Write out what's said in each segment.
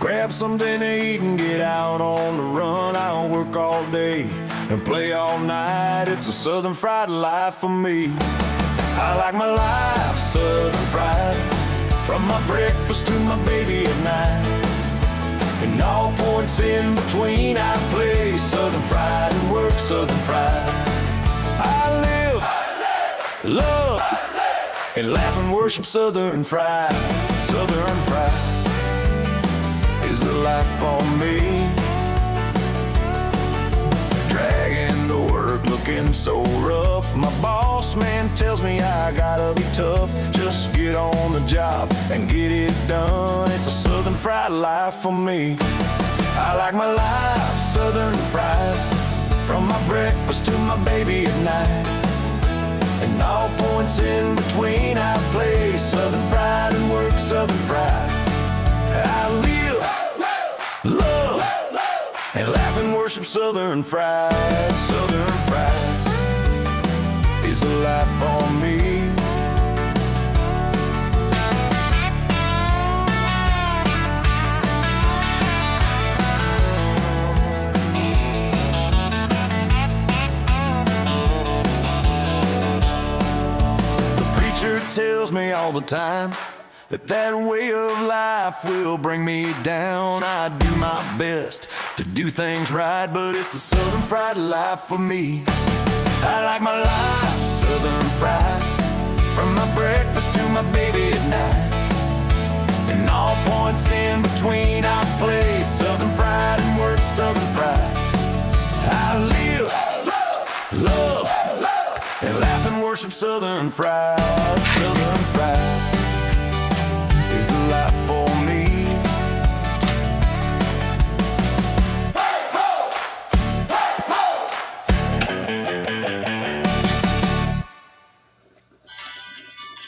Grab something to eat and get out on the run. I'll work all day and play all night. It's a Southern fried life for me. I like my life Southern fried, from my breakfast to my baby at night. And all points in between I play Southern fried and work Southern fried. I live, love, and laugh and worship Southern fried. Southern fried is the life for me. Dragging to work looking so rough. My boss man tells me I gotta be tough. Just get on the job and get it done. It's a Southern fried life for me. I like my life Southern fried, from my breakfast to my baby at night. And all points in between I play Southern fried and work Southern fried. I live, love, and laugh and worship Southern fried. Southern fried is the life for me. The preacher tells me all the time that way of life will bring me down. I do my best to do things right, but it's a Southern fried life for me. I like my life Southern fried, from my breakfast to my baby at night. And all points in between I play Southern fried and work Southern fried. I live, love, and laugh and worship Southern fried. Southern fried is the life for me.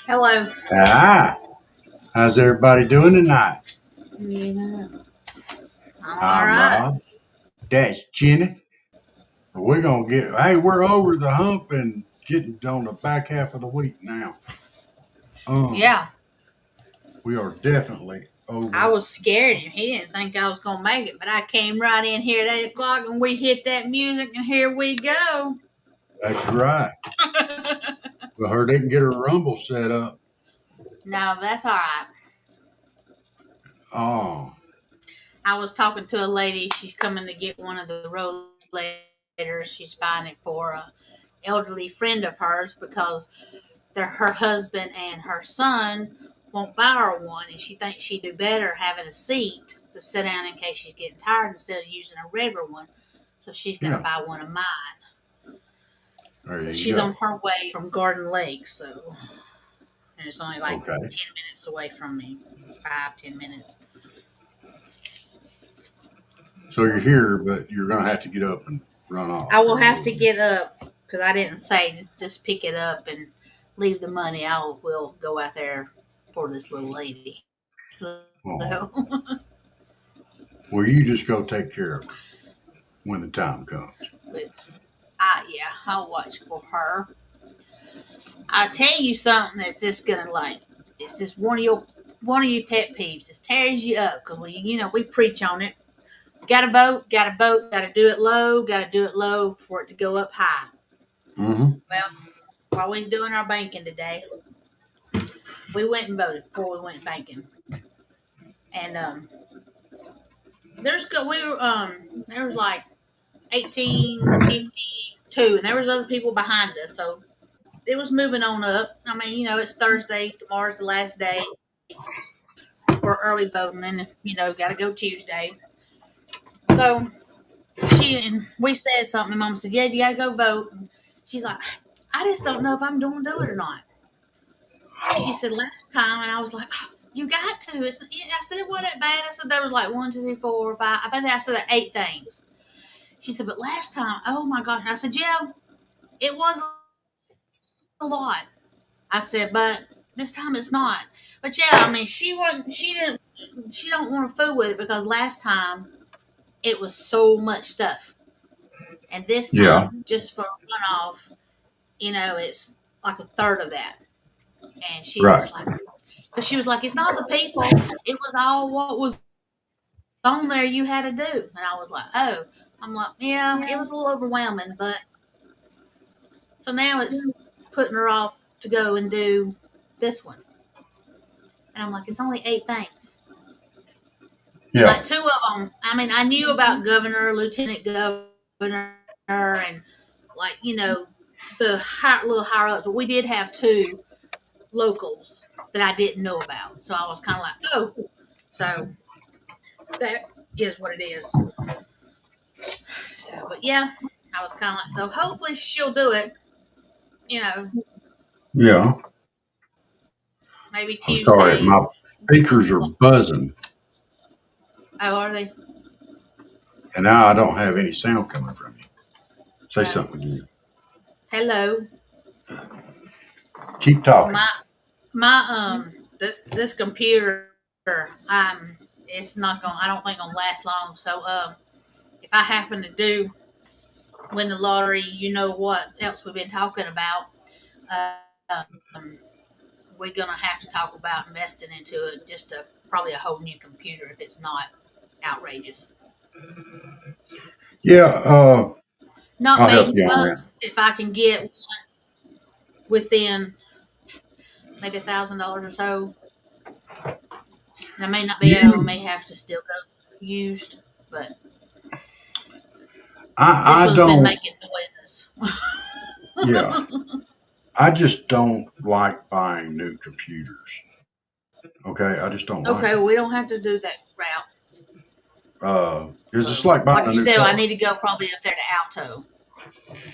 Hello. Ah, how's everybody doing tonight? Yeah. I'm all I'm right. Rob. That's Jenny. We're over the hump and getting on the back half of the week now. Yeah. We are definitely over. I was scared. He didn't think I was going to make it, but I came right in here at 8 o'clock and we hit that music and here we go. That's right. We heard they can get a rumble set up. No, that's all right. Oh, I was talking to a lady. She's coming to get one of the rollators. She's buying it for a elderly friend of hers because her husband and her son won't buy her one, and she thinks she'd do better having a seat to sit down in case she's getting tired instead of using a regular one. So she's going to yeah. buy one of mine. There So you she's go. on her way from Garden Lake, and it's only like Okay. 10 minutes away from me. 5-10 minutes. So you're here, but you're going to have to get up and run off. I will have to get up because I didn't say just pick it up and leave the money. Will go out there for this little lady. So, Oh. Well, you just go take care of it when the time comes. but I'll watch for her. I'll tell you something that's just gonna it's just one of your pet peeves. It tears you up because we preach on it. Got to vote, got to do it low for it to go up high. Mm-hmm. Well, while we was doing our banking today, we went and voted before we went banking, and there was like 1852, and there was other people behind us, so it was moving on up. I mean, it's Thursday. Tomorrow's the last day for early voting, and got to go Tuesday. So we said something. And Mom said, "Yeah, you got to go vote." And she's like, "I just don't know if I'm going to do it or not." And she said, "Last time," and I was like, "Oh, you got to." I said, "It wasn't bad." I said, "There was like 1, 2, 3, 4, 5. I think I said 8 things." She said, "But last time, oh my gosh." And I said, "Yeah, it was a lot." I said, "But this time it's not." But yeah, I mean, she don't want to fool with it because last time it was so much stuff. And this time, just for runoff, it's like a third of that. And she's Right. just like, because she was like, it's not the people, it was all what was on there you had to do. And I was like, oh. I'm like, yeah, it was a little overwhelming, but so now it's putting her off to go and do this one. And I'm like, it's only 8 things. Yeah. Like 2 of them, I mean, I knew about governor, lieutenant governor, and like, the little higher ups, but we did have 2 locals that I didn't know about. So I was kind of like, oh. So that is what it is. So, but yeah, I was kind of like, so hopefully she'll do it, Yeah. maybe I'm Tuesday. sorry, my speakers are buzzing, Oh, are they? and now I don't have any sound coming from you. Say Oh. something again. Hello. Keep talking. My this computer, it's not gonna, I don't think gonna last long. So if I happen to do win the lottery, you know what else we've been talking about, we're gonna have to talk about investing into it, just probably a whole new computer if it's not outrageous. Yeah. Not I'll help maybe you on bucks if I can get one within maybe $1,000 or so. And I may not be able, I may have to still go used, but I this one's been don't. making noises. Yeah. I just don't like buying new computers. Okay, I just don't like. Okay, well, we don't have to do that route. It's just like buying Like a you new said, car. I need to go probably up there to Alto.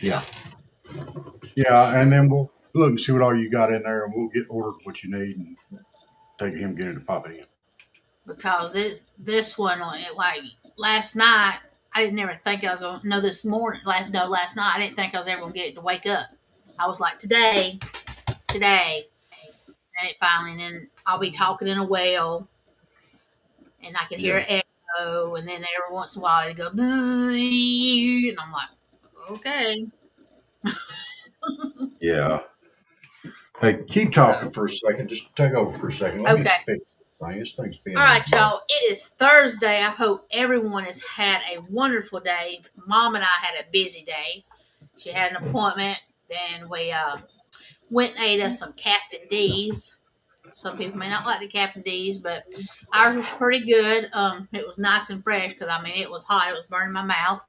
Yeah. Yeah, and then we'll look and see what all you got in there, and we'll get ordered what you need and take him get it to pop it in. Because this one, like last night, I didn't ever think I was going to, no, this morning, last night, I didn't think I was ever going to get it to wake up. I was like, today, and it finally, and then I'll be talking in a whale, and I can hear an echo, and then every once in a while it go, bzzz, and I'm like, okay. Yeah. Hey, keep talking for a second. Just take over for a second. Let me Okay. fix this thing's being. All right, y'all. It is Thursday. I hope everyone has had a wonderful day. Mom and I had a busy day. She had an appointment. Then we went and ate us some Captain D's. Some people may not like the Captain D's, but ours was pretty good. It was nice and fresh because, I mean, it was hot. It was burning my mouth.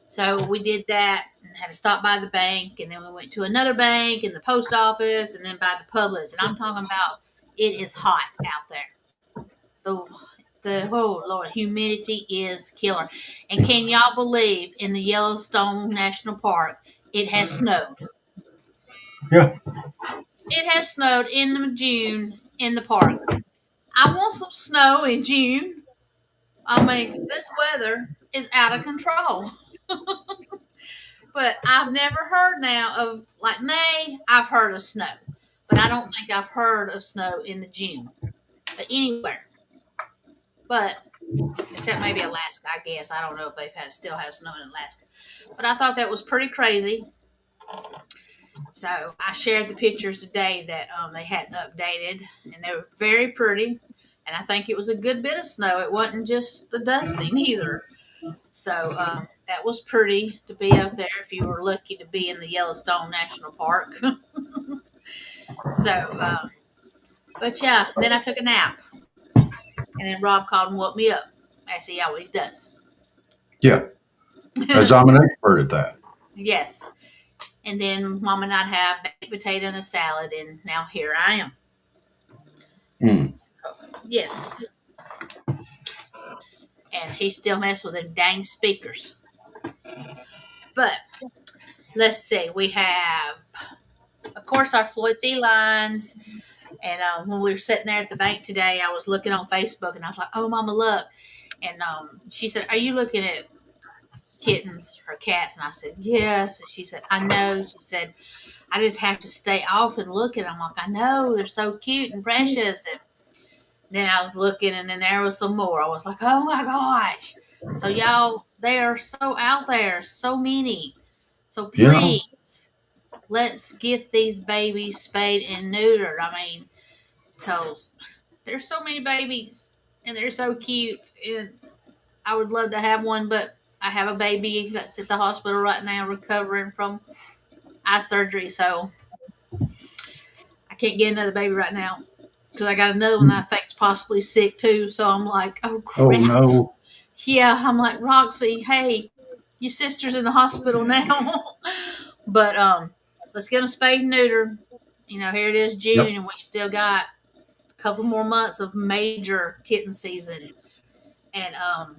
So we did that and had to stop by the bank. And then we went to another bank and the post office and then by the Publix. And I'm talking about it is hot out there. Oh Lord, humidity is killer. And can y'all believe in the Yellowstone National Park, it has snowed? Yeah. It has snowed in June in the park. I want some snow in June. I mean, 'cause this weather is out of control. But I've never heard now of, like May, I've heard of snow. But I don't think I've heard of snow in the June. But anywhere. But except maybe Alaska, I guess. I don't know if they still have snow in Alaska. But I thought that was pretty crazy. So I shared the pictures today that they had updated, and they were very pretty. And I think it was a good bit of snow. It wasn't just the dusting either. So that was pretty to be up there if you were lucky to be in the Yellowstone National Park. So, but yeah, then I took a nap. And then Rob called and woke me up, as he always does. Yeah. As I'm an expert at that. Yes. And then Mom and I'd have baked potato and a salad, and now here I am. So, yes. And he still messed with them dang speakers. But let's see. We have, of course, our Floyd felines. And when we were sitting there at the bank today, I was looking on Facebook, and I was like, "Oh, Mama, look!" And she said, "Are you looking at kittens or cats?" And I said, "Yes." And she said, "I know." She said, "I just have to stay off and look at them." I'm like, "I know, they're so cute and precious." And then I was looking, and then there was some more. I was like, "Oh my gosh!" So y'all, they are so out there, so many. So please, let's get these babies spayed and neutered. I mean, because there's so many babies, and they're so cute, and I would love to have one, but I have a baby that's at the hospital right now recovering from eye surgery, so I can't get another baby right now because I got another one that I think's possibly sick too. So I'm like, oh Oh crap. no. Yeah, I'm like, Roxy, hey, your sister's in the hospital now. But let's get them spayed and neutered. You know, here it is June, Yep. and we still got a couple more months of major kitten season. And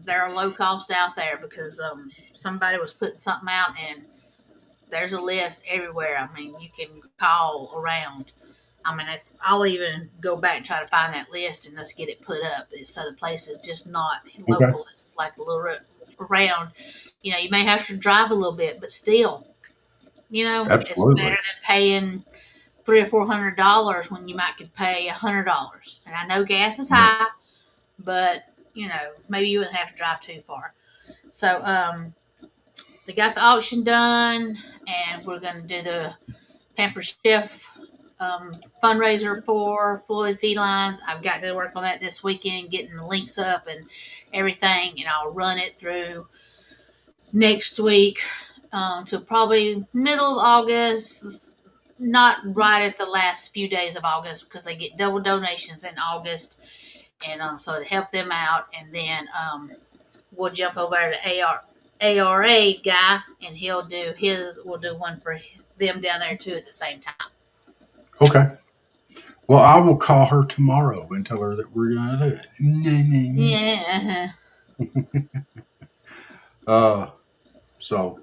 they're low cost out there because somebody was putting something out, and there's a list everywhere. I mean, you can call around. I mean, I'll even go back and try to find that list and let's get it put up. So the place is just not Okay. local. It's like a little around. You know, you may have to drive a little bit, but still, you know, Absolutely. it's better than paying $300 or $400 when you might could pay $100. And I know gas is high, but you know, maybe you wouldn't have to drive too far. So they got the auction done, and we're going to do the Pamper Chef fundraiser for Floyd Felines. I've got to work on that this weekend, getting the links up and everything, and I'll run it through next week to probably middle of August, not right at the last few days of August because they get double donations in August, and so to help them out, and then we'll jump over to ARA guy, and he'll do his. We'll do one for them down there too at the same time. Okay. Well, I will call her tomorrow and tell her that we're going to do it. Yeah. So,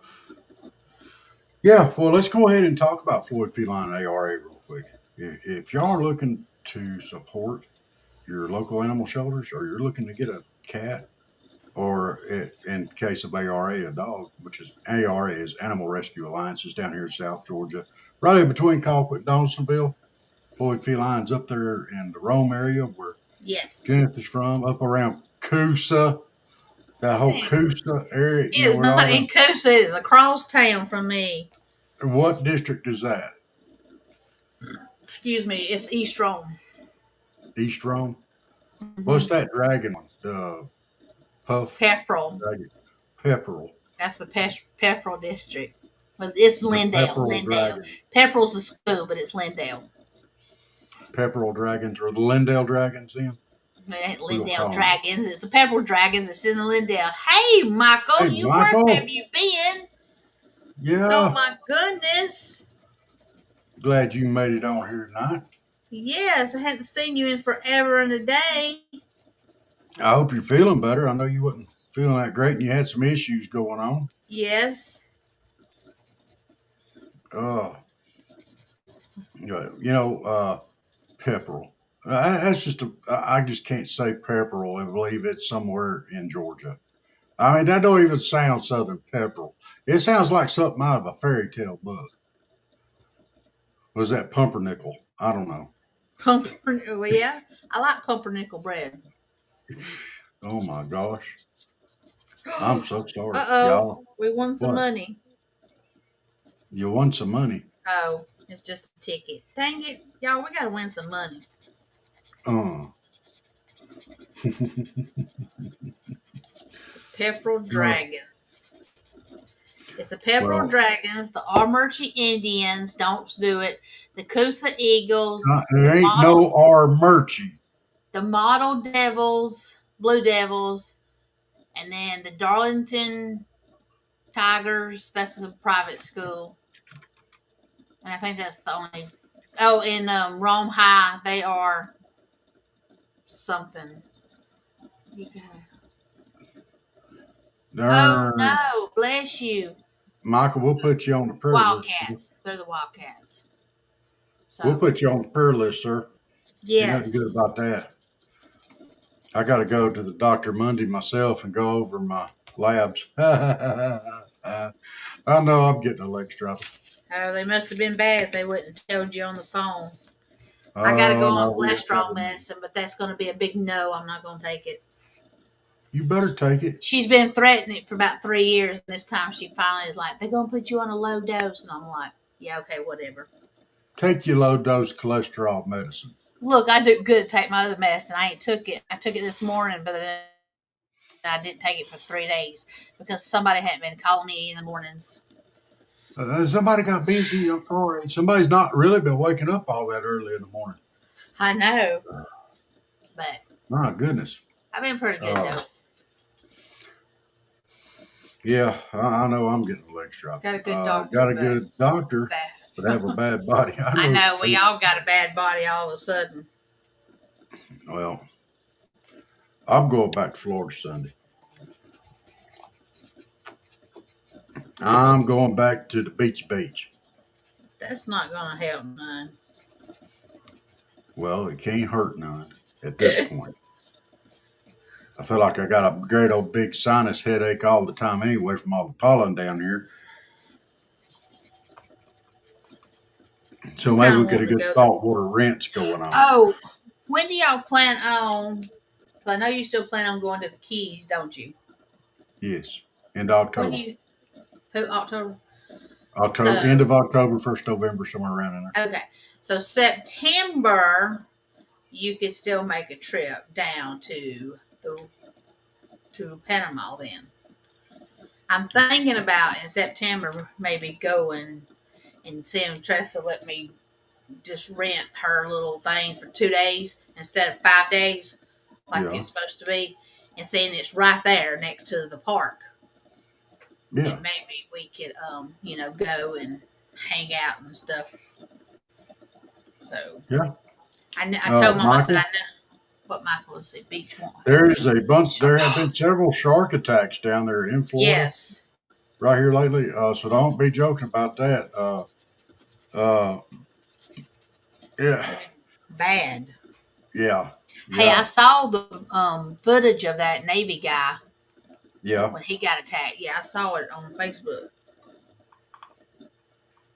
yeah, well, let's go ahead and talk about Floyd Feline and ARA real quick. If y'all are looking to support your local animal shelters, or you're looking to get a cat, or in case of ARA, a dog, which is ARA is Animal Rescue Alliance, is down here in South Georgia, right in between Colquitt and Donaldsonville. Floyd Feline's up there in the Rome area where Yes. Kenneth is from, up around Coosa, that whole Coosa area. It is not in Coosa. It is across town from me. What district is that? Excuse me. It's East Rome. East Rome? What's that dragon one? The Puff? Pepperell. Dragon. Pepperell. That's the Pepperell district. Well, it's Lindale. Lindale. Pepperell's the school, but it's Lindale. Pepperell Dragons, or the Lindale Dragons then? It ain't Lindale Dragons. It's the Pepperell Dragons. It's in Lindale. Hey, Michael, Hey, Michael. Where have you been? Yeah. Oh, my goodness. Glad you made it on here tonight. Yes, I haven't seen you in forever and a day. I hope you're feeling better. I know you wasn't feeling that great and you had some issues going on. Yes. Pepperell. That's just I just can't say Pepperell and believe it's somewhere in Georgia. I mean, that don't even sound Southern Pepperell. It sounds like something out of a fairy tale book. Was that pumpernickel? I don't know. Pumpernickel, yeah. I like pumpernickel bread. Oh my gosh. I'm so sorry. Y'all. We won some money. You won some money. Oh, it's just a ticket. Dang it. Y'all, we got to win some money. Pepperell Dragons. It's the Pepperell Dragons, the Armurchie Indians, don't do it, the Coosa Eagles. There ain't no Armurchie. The Model Devils, Blue Devils, and then the Darlington Tigers. That's a private school. And I think that's the only. Oh, in Rome High, they are something. You gotta. Oh no! Bless you, Michael. We'll put you on the prayer Wildcats. list. They're the Wildcats. So, we'll put you on the prayer list, sir. Yes. Ain't nothing good about that. I got to go to the doctor Monday myself and go over my labs. I know I'm getting a leg strap. Oh, they must have been bad if they wouldn't have told you on the phone. I got to go on cholesterol medicine, but that's going to be a big no. I'm not going to take it. You better take it. She's been threatening it for about 3 years. And this time she finally is like, they're going to put you on a low dose. And I'm like, yeah, okay, whatever. Take your low dose cholesterol medicine. Look, I do good to take my other medicine. I ain't took it. I took it this morning, but then I didn't take it for 3 days because somebody hadn't been calling me in the mornings. Somebody got busy. I'm sorry. Somebody's not really been waking up all that early in the morning. I know, but My goodness. I've been pretty good though. Yeah, I know I'm getting a leg strap. Got a good doctor. Got a good doctor, but have a bad body. I know we all got a bad body all of a sudden. Well, I'm going back to Florida Sunday. I'm going back to the beach. That's not gonna help none. Well, it can't hurt none at this point. I feel like I got a great old big sinus headache all the time anyway from all the pollen down here. So maybe we get a good saltwater rinse going on. Oh, when do y'all plan on? I know you still plan on going to the Keys, don't you? Yes, end of October. October? October, end of October, 1st November, somewhere around in there. Okay, so September, you could still make a trip down to Panama. Then I'm thinking about in September maybe going and seeing Tressa let me just rent her little thing for 2 days instead of 5 days like it's supposed to be, and seeing it's right there next to the park. Yeah. And maybe we could, go and hang out and stuff. So yeah, I told Mom, Michael? I said I know what Michael said. Beach one. There is a bunch. There have been several shark attacks down there in Florida. Yes. Right here lately. So don't be joking about that. Yeah. Bad. Yeah. Hey, I saw the footage of that Navy guy. Yeah. When he got attacked. Yeah, I saw it on Facebook.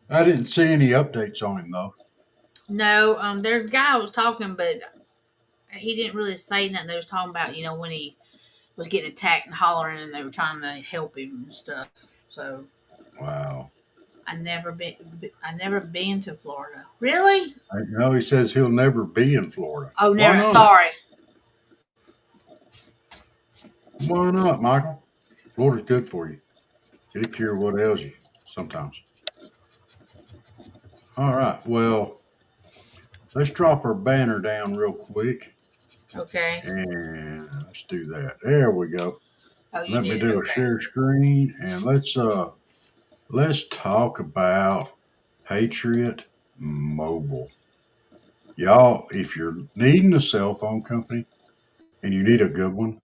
I didn't see any updates on him though. No, there's a guy I was talking, but he didn't really say nothing. They was talking about, when he was getting attacked and hollering, and they were trying to help him and stuff. So, wow. I never been to Florida. Really? No, he says he'll never be in Florida. Oh, never. Sorry. Why not, Michael? Florida's good for you. It'll cure what ails you sometimes. All right. Well, let's drop our banner down real quick. Okay. And let's do that. There we go. Oh, Let me do a share screen, and let's talk about Patriot Mobile. Y'all, if you're needing a cell phone company and you need a good one,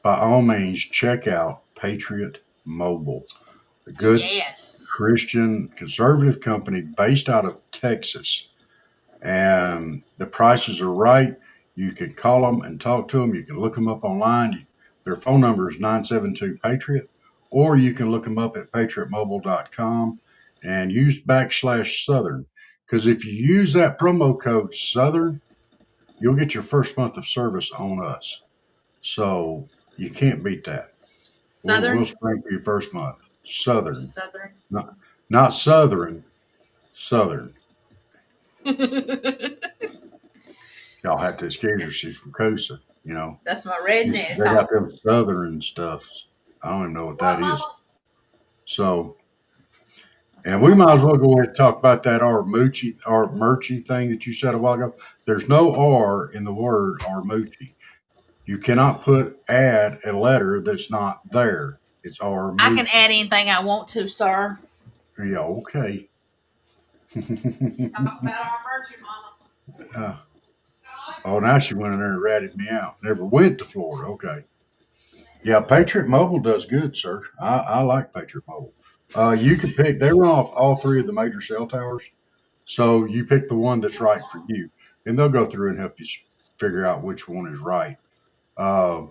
by all means, check out Patriot Mobile, a good Christian conservative company based out of Texas. And the prices are right. You can call them and talk to them. You can look them up online. Their phone number is 972-PATRIOT, or you can look them up at patriotmobile.com and use /Southern. Because if you use that promo code Southern, you'll get your first month of service on us. So you can't beat that. Southern? We'll spring for your first month. Southern. Southern? Not Southern. Southern. Y'all have to excuse her. She's from Coosa, That's my redneck. They got them Southern stuff. I don't even know what that is. So, and we might as well go ahead and talk about that Armucci thing that you said a while ago. There's no R in the word Armucci. You cannot add a letter that's not there. It's Armucci. I can add anything I want to, sir. Yeah, okay. Talk about Armucci, Mama. Oh, now she went in there and ratted me out. Never went to Florida. Okay. Yeah, Patriot Mobile does good, sir. I like Patriot Mobile. You can pick, they run off all three of the major cell towers. So you pick the one that's right for you. And they'll go through and help you figure out which one is right. A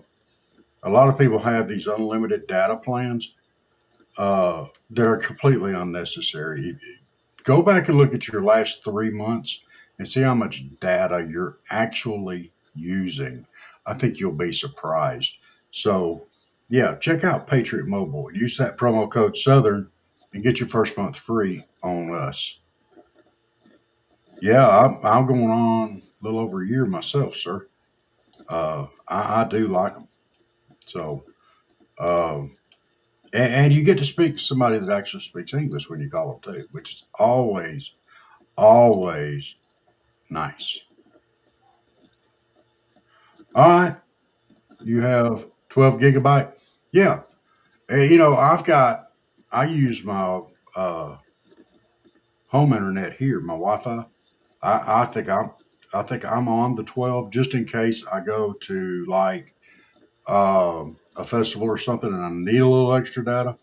lot of people have these unlimited data plans that are completely unnecessary. Go back and look at your last 3 months and see how much data you're actually using. I think you'll be surprised. So, yeah, check out Patriot Mobile. Use that promo code Southern and get your first month free on us. Yeah, I'm going on a little over a year myself, sir. I do like them. So, um, and you get to speak to somebody that actually speaks English when you call them too, which is always nice. All right, you have 12 gigabyte. Yeah, and, I use my uh, home internet here, my Wi-Fi. I think I'm on the 12 just in case I go to like a festival or something and I need a little extra data.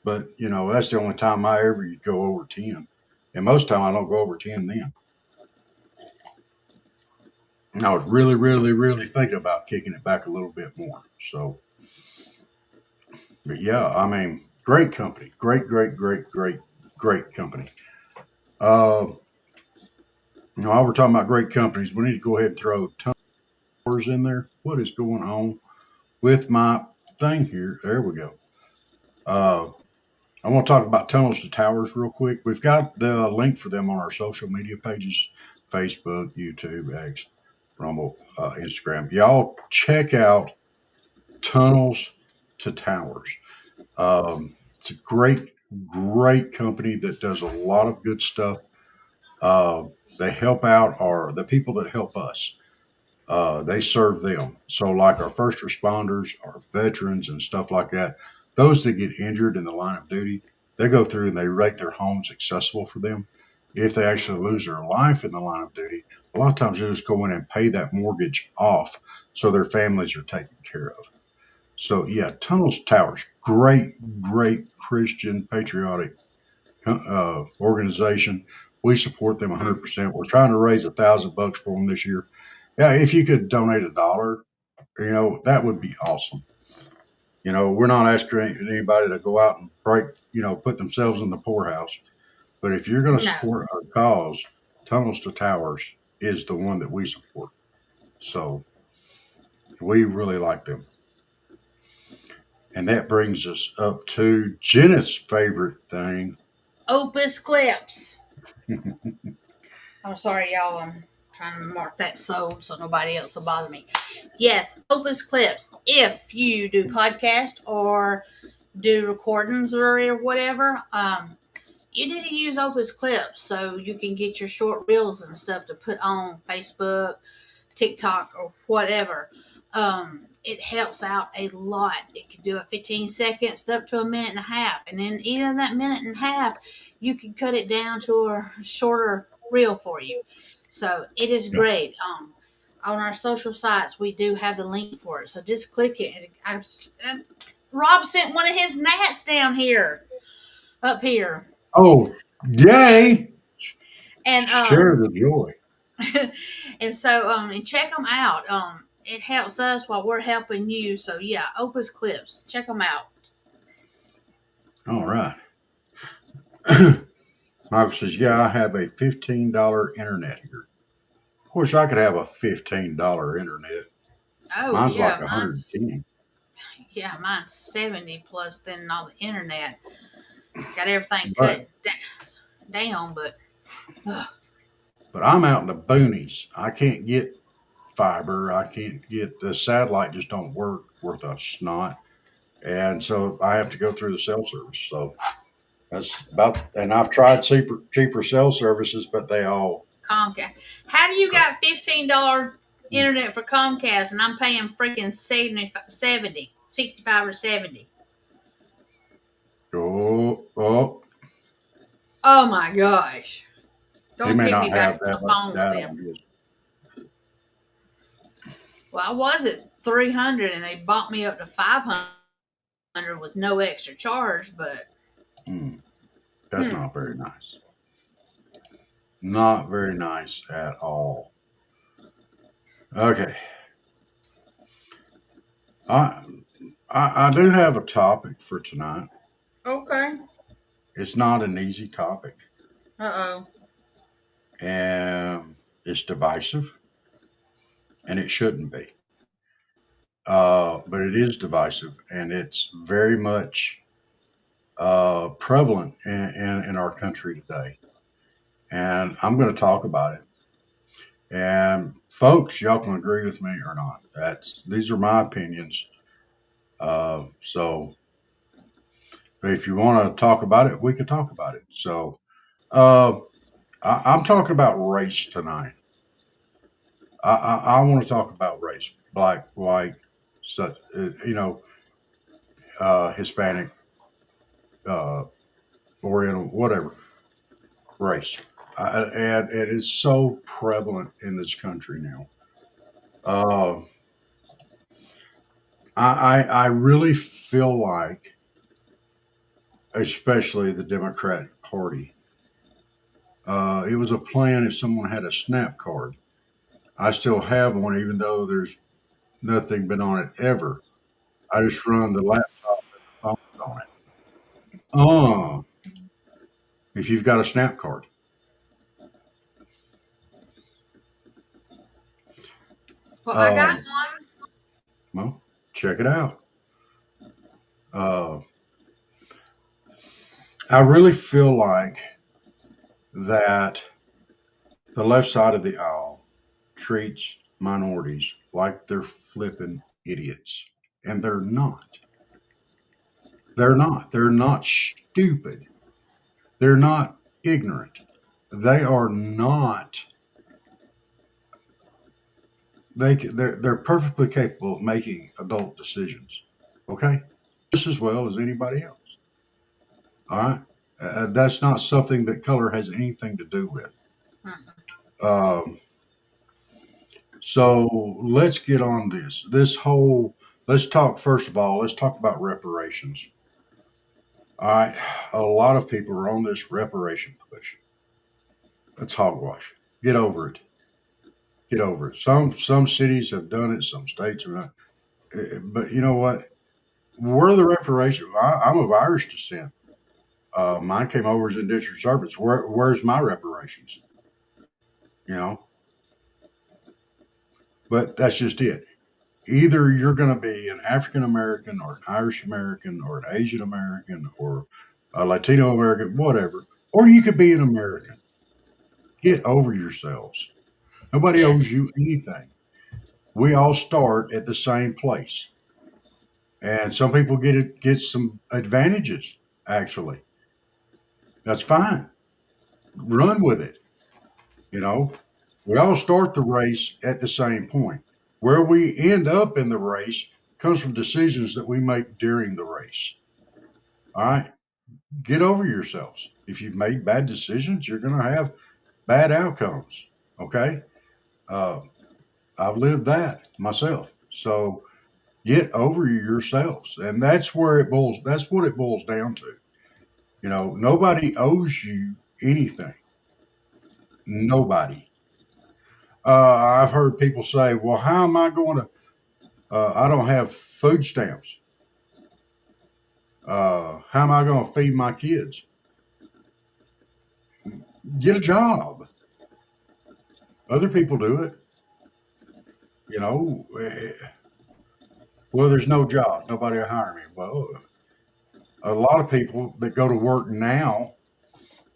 But that's the only time I ever go over 10, and most time I don't go over 10 then. And I was really, really, really thinking about kicking it back a little bit more. So, but yeah, I mean, great company, great company. Uh, while we're talking about great companies, we need to go ahead and throw Towers in there. What is going on with my thing here? There we go. Uh, I want to talk about Tunnels to Towers real quick. We've got the link for them on our social media pages: Facebook, YouTube, X, Rumble, Instagram. Y'all check out Tunnels to Towers. It's a great company that does a lot of good stuff. Uh, they help out the people that help us. They serve them. So, like our first responders, our veterans, and stuff like that, those that get injured in the line of duty, they go through and they rate their homes accessible for them. If they actually lose their life in the line of duty, a lot of times they just go in and pay that mortgage off so their families are taken care of. So, yeah, Tunnels Towers, great Christian patriotic organization. We support them 100%. We're trying to raise $1,000 for them this year. Yeah, if you could donate $1, that would be awesome. We're not asking anybody to go out and break, put themselves in the poorhouse. But if you're going to No. support our cause, Tunnels to Towers is the one that we support. So we really like them. And that brings us up to Jenna's favorite thing. Opus Clips. I'm sorry, y'all. I'm trying to mark that sold so nobody else will bother me. Yes, Opus Clips. If you do podcast or do recordings or whatever, you need to use Opus Clips so you can get your short reels and stuff to put on Facebook, TikTok, or whatever. It helps out a lot. It can do a 15 seconds up to a minute and a half. And then either that minute and a half, you can cut it down to a shorter reel for you. So it is Yeah. great. On our social sites, we do have the link for it. So just click it. Rob sent one of his gnats down here, up here. Oh, yay! And Share the joy. and so and check them out. It helps us while we're helping you. So yeah, Opus Clips, check them out. All right. Michael says, yeah, I have a $15 internet here. Of course, I could have a $15 internet. Oh Mine's yeah, like 110. mine's 70 plus then all the internet. Got everything But cut down, but but I'm out in the boonies. I can't get fiber. I can't get the satellite. Just don't work worth a snot, and so I have to go through the cell service. So that's about. And I've tried cheaper cell services, but they all. Comcast. How do you got $15 internet for Comcast and I'm paying freaking 70, 65 or 70? Oh, Oh my gosh. he Don't may get me not back have on that the much phone with data them. on his. Well, I was at 300 and they bought me up to 500 with no extra charge, but That's not very nice. Not very nice at all. Okay. I I do have a topic for tonight. okay. It's not an easy topic, Uh-oh. and it's divisive, and it shouldn't be. But it is divisive, and it's very much prevalent in our country today. And I'm going to talk about it. And folks, y'all can agree with me or not. These are my opinions. So if you want to talk about it, we could talk about it. So uh, I'm talking about race tonight. I want to talk about race, black, white, such Hispanic, uh, Oriental, whatever race, and it is so prevalent in this country now. Uh, I really feel like, especially the Democratic Party, it was a plan if someone had a SNAP card. I still have one, even though there's nothing been on it ever. I just run the laptop and the phone on it. Oh, if you've got a SNAP card. Well, I got Um, one. well, check it out. Uh, I really feel like that the left side of the aisle treats minorities like they're flipping idiots. And they're not. They're not. They're not stupid. They're not ignorant. They are not. They're perfectly capable of making adult decisions. Okay, just as well as anybody else. All right, that's not something that color has anything to do with. Um, so let's get on this. This whole. Let's talk first of all. Let's talk about reparations. All right, a lot of people are on this reparation push. It's hogwash. Get over it. Get over it. Some cities have done it. Some states have not. But you know what? Where are the reparations? I'm of Irish descent. Mine came over as indentured servants. Where's my reparations? You know, but that's just it. Either you're going to be an African American or an Irish American or an Asian American or a Latino American, whatever, or you could be an American. Get over yourselves. Nobody owes Yes. you anything. We all start at the same place, and some people get some advantages. Actually, that's fine. Run with it. You know, we all start the race at the same point. Where we end up in the race comes from decisions that we make during the race. All right, get over yourselves. If you've made bad decisions, you're going to have bad outcomes. Okay, uh, I've lived that myself. So get over yourselves, and that's where it boils. That's what it boils down to. You know, nobody owes you anything. Nobody. I've heard people say, "Well, how am I going to? I don't have food stamps. How am I going to feed my kids? Get a job. Other people do it. You know, well, there's no jobs. Nobody will hire me. Well, a lot of people that go to work now,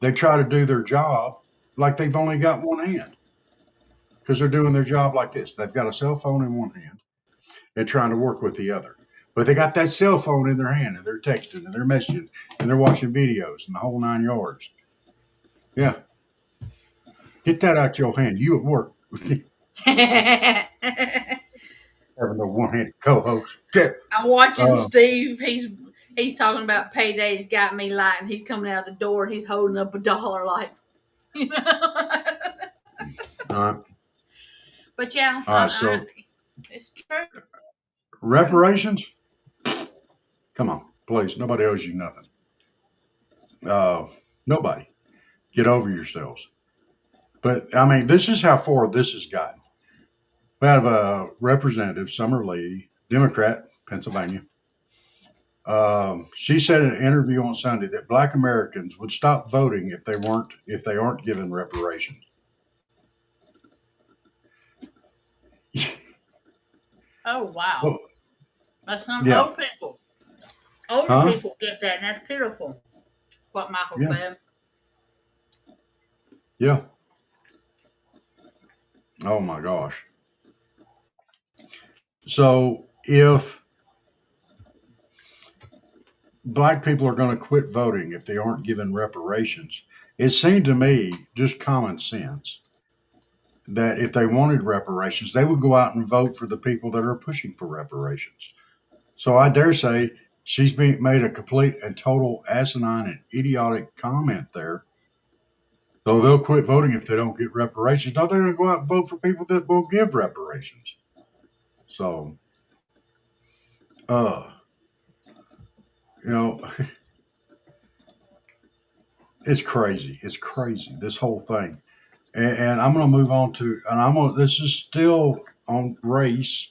they try to do their job like they've only got one hand because they're doing their job like this. They've got a cell phone in one hand and trying to work with the other. But they got that cell phone in their hand and they're texting and they're messaging and they're watching videos and the whole 9 yards. Yeah, get that out your hand. You at work I'm having a one-handed co-host. Okay. watching Uh, Steve. He's talking about payday's got me light, and he's coming out the door and he's holding up $1, like, you know. uh, But yeah, all right. So it's true. reparations. Come on, please. Nobody owes you nothing. Uh, Nobody. Get over yourselves. But I mean, this is how far this has gotten. We have a representative, Summer Lee, Democrat, Pennsylvania. She said in an interview on Sunday that Black Americans would stop voting if they aren't given reparations. Oh wow, Well, that's some yeah, old people. Older huh? people get that, and that's pitiful. What Michael Yeah, said. yeah. Oh my gosh. So if black people are going to quit voting if they aren't given reparations. It seemed to me just common sense that if they wanted reparations, they would go out and vote for the people that are pushing for reparations. So I dare say she's being made a complete and total asinine and idiotic comment there. So they'll quit voting if they don't get reparations. No, they're going to go out and vote for people that will give reparations. So, uh, you know, it's crazy. It's crazy, this whole thing. And I'm going to move on to, and this is still on race.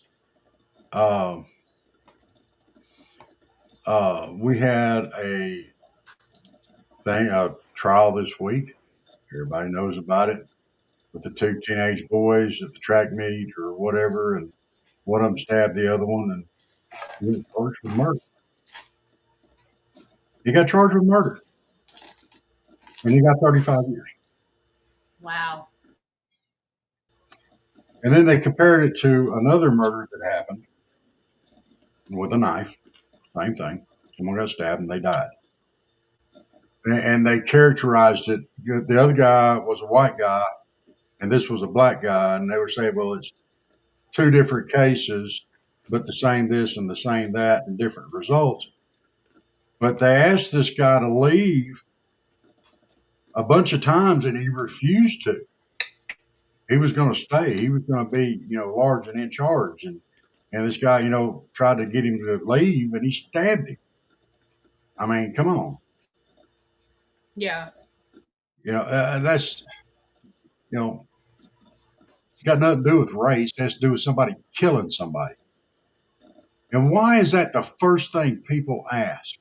Uh, we had a trial this week. Everybody knows about it, with the two teenage boys at the track meet or whatever, and one of them stabbed the other one, and he was charged with murder. He got charged with murder, and he got 35 years. Wow. And then they compared it to another murder that happened with a knife. Same thing. Someone got stabbed and they died. And they characterized it. The other guy was a white guy, and this was a black guy. And they were saying, well, it's two different cases, but the same this and the same that, and different results. But they asked this guy to leave a bunch of times, and he refused to. He was going to stay. He was going to be, large and in charge. And this guy, tried to get him to leave, and he stabbed him. I mean, come on. Yeah. That's, got nothing to do with race. It has to do with somebody killing somebody. And why is that the first thing people ask?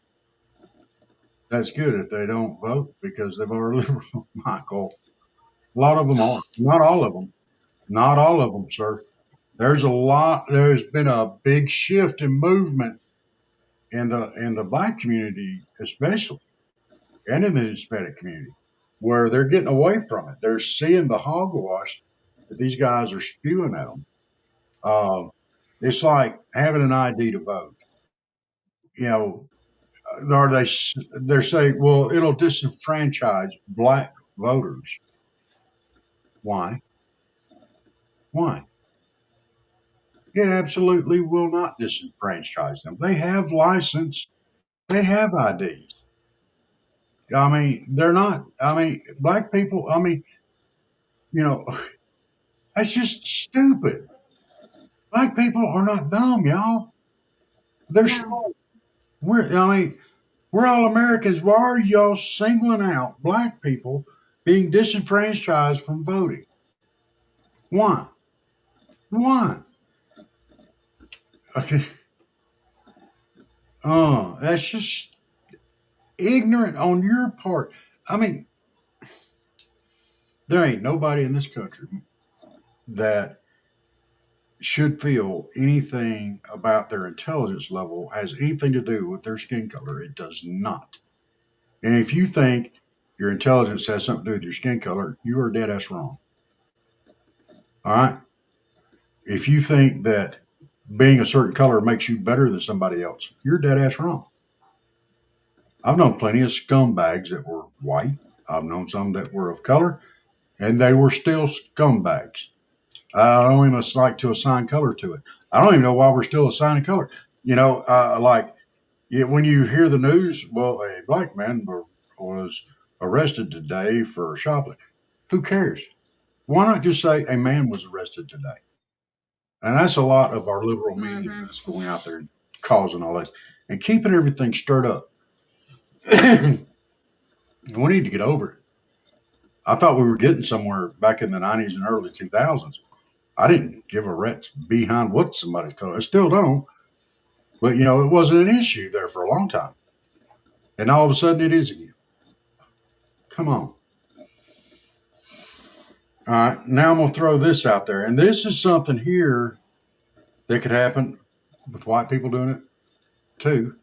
That's good if they don't vote because they're more liberal, Michael. A lot of them are. Not all of them. Not all of them, sir. There's been a big shift in movement in the black community, especially, and in the Hispanic community, where they're getting away from it. They're seeing the hogwash that these guys are spewing at them. It's like having an ID to vote. They're saying, well, it'll disenfranchise black voters. Why? Why? It absolutely will not disenfranchise them. They have license. They have IDs. I mean, they're not. I mean, black people. I mean, that's just stupid. Black people are not dumb, y'all. They're smart. We're all Americans. Why are y'all singling out black people being disenfranchised from voting? Why? Why? Okay. That's just ignorant on your part. I mean, there ain't nobody in this country that should feel anything about their intelligence level has anything to do with their skin color. It does not. And if you think your intelligence has something to do with your skin color, you are dead ass wrong. All right? If you think that being a certain color makes you better than somebody else, you're dead ass wrong. I've known plenty of scumbags that were white. I've known some that were of color, and they were still scumbags. I don't even like to assign color to it. I don't even know why we're still assigning color. When you hear the news, well, a black man was arrested today for shoplifting. Who cares? Why not just say a man was arrested today? And that's a lot of our liberal media that's going out there causing all this and keeping everything stirred up. We need to get over it. I thought we were getting somewhere back in the 90s and early 2000s. I didn't give a rat's behind what somebody's color. I still don't. But, it wasn't an issue there for a long time. And all of a sudden it is again. Come on. All right. Now I'm going to throw this out there. And this is something here that could happen with white people doing it too.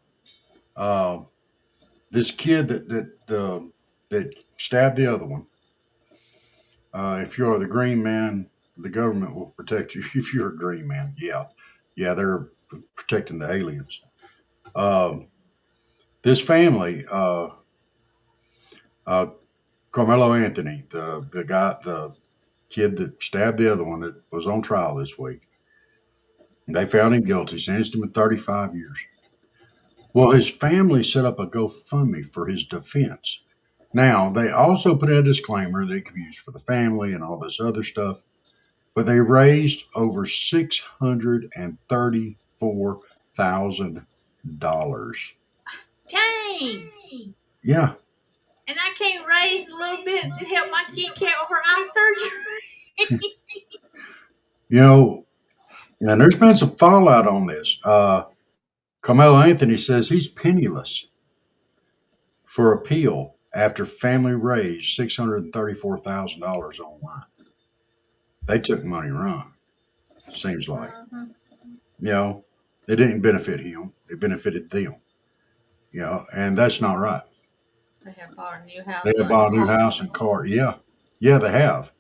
This kid that stabbed the other one. If you're the green man, the government will protect you. If you're a green man, yeah, they're protecting the aliens. This family, Carmelo Anthony, the kid that stabbed the other one that was on trial this week, they found him guilty, sentenced him to 35 years. Well, his family set up a GoFundMe for his defense. Now, they also put in a disclaimer that it could be used for the family and all this other stuff, but they raised over $634,000. Dang. Yeah. And I can't raise a little bit to help my kid cat with her eye surgery. You know, and there's been some fallout on this. Carmelo Anthony says he's penniless for appeal after family raised $634,000 online. They took money and run, seems like. Mm-hmm. You know, it didn't benefit him. It benefited them. You know, and that's not right. They have bought a new house. They have bought a new house and car. Yeah. Yeah, they have.